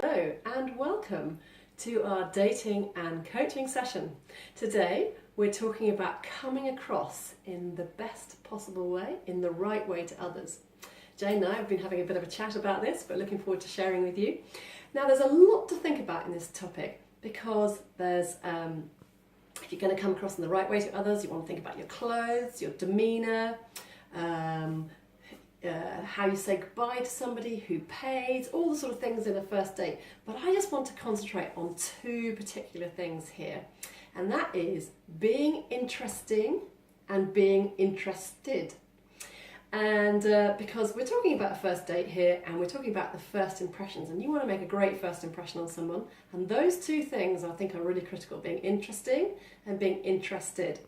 Hello and welcome to our dating and coaching session. Today we're talking about coming across in the best possible way, in the right way to others. Jane and I have been having a bit of a chat about this, but looking forward to sharing with you. Now there's a lot to think about in this topic because there's if you're going to come across in the right way to others, you want to think about your clothes, your demeanour, how you say goodbye to somebody, who pays, all the sort of things in a first date. But I just want to concentrate on two particular things here, and that is being interesting and being interested. And because we're talking about a first date here, and we're talking about the first impressions, and you want to make a great first impression on someone, and those two things I think are really critical, being interesting and being interested.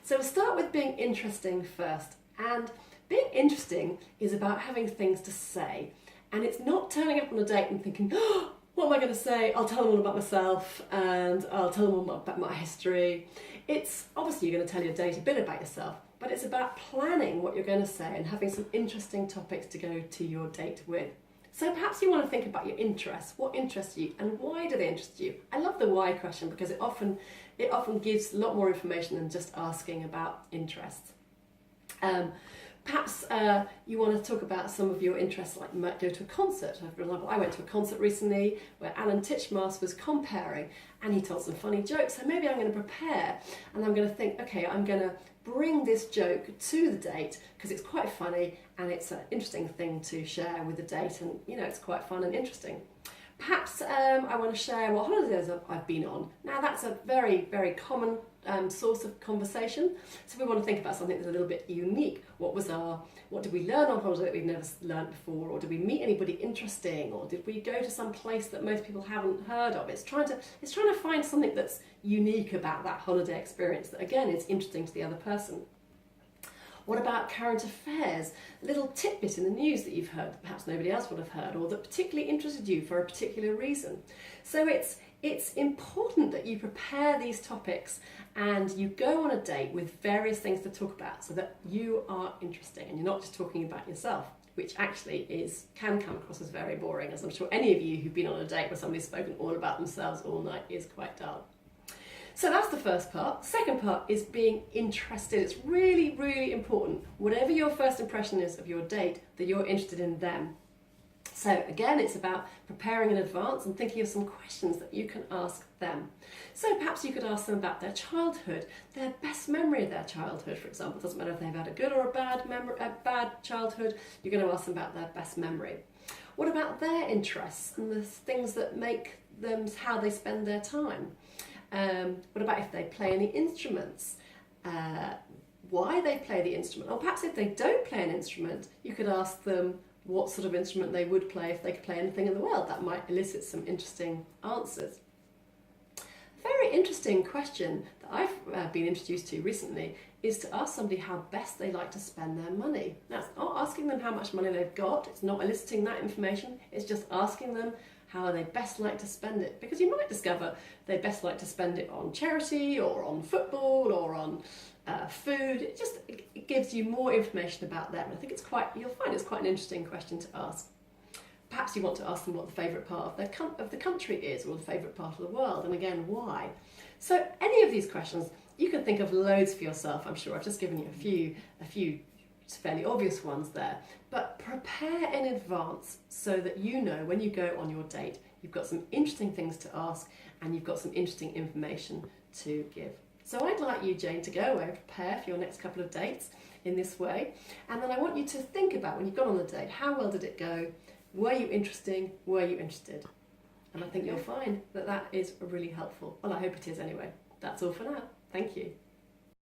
So we'll start with being interesting first. And being interesting is about having things to say, and it's not turning up on a date and thinking, oh, what am I going to say? I'll tell them all about myself and I'll tell them all about my history. It's obviously you're going to tell your date a bit about yourself, but it's about planning what you're going to say and having some interesting topics to go to your date with. So perhaps you want to think about your interests. What interests you and why do they interest you? I love the why question because it often gives a lot more information than just asking about interests. Perhaps you want to talk about some of your interests, like you might go to a concert. For example, I went to a concert recently where Alan Titchmarsh was comparing and he told some funny jokes. So maybe I'm going to prepare and I'm going to think, okay, I'm going to bring this joke to the date because it's quite funny and it's an interesting thing to share with the date, and you know, it's quite fun and interesting. Perhaps I want to share what holidays I've been on. Now that's a very, very common source of conversation. So we want to think about something that's a little bit unique. What did we learn on holiday that we've never learned before? Or did we meet anybody interesting? Or did we go to some place that most people haven't heard of? It's trying to find something that's unique about that holiday experience that again is interesting to the other person. What about current affairs? A little tidbit in the news that you've heard that perhaps nobody else would have heard, or that particularly interested you for a particular reason. So it's important that you prepare these topics and you go on a date with various things to talk about so that you are interesting and you're not just talking about yourself, which actually can come across as very boring, as I'm sure any of you who've been on a date where somebody's spoken all about themselves all night is quite dull. So that's the first part. Second part is being interested. It's really, really important, whatever your first impression is of your date, that you're interested in them. So again, it's about preparing in advance and thinking of some questions that you can ask them. So perhaps you could ask them about their childhood, their best memory of their childhood, for example. It doesn't matter if they've had a good or a bad childhood, you're going to ask them about their best memory. What about their interests and the things that make them how they spend their time? What about if they play any instruments? Why they play the instrument? Or perhaps if they don't play an instrument, you could ask them what sort of instrument they would play if they could play anything in the world. That might elicit some interesting answers. A very interesting question that I've been introduced to recently is to ask somebody how best they like to spend their money. Now, it's not asking them how much money they've got, it's not eliciting that information, it's just asking them how they best like to spend it, because you might discover they best like to spend it on charity or on football or on food. It gives you more information about them. I think you'll find it's quite an interesting question to ask. Perhaps you want to ask them what the favourite part of the country is, or the favourite part of the world, and again why. So any of these questions, you can think of loads for yourself. I'm sure I've just given you a few fairly obvious ones there, but prepare in advance so that you know when you go on your date you've got some interesting things to ask and you've got some interesting information to give. So I'd like you, Jane, to go away and prepare for your next couple of dates in this way, and then I want you to think about when you've gone on the date, how well did it go? Were you interesting? Were you interested? And I think you'll find that is really helpful. Well, I hope it is anyway. That's all for now. Thank you.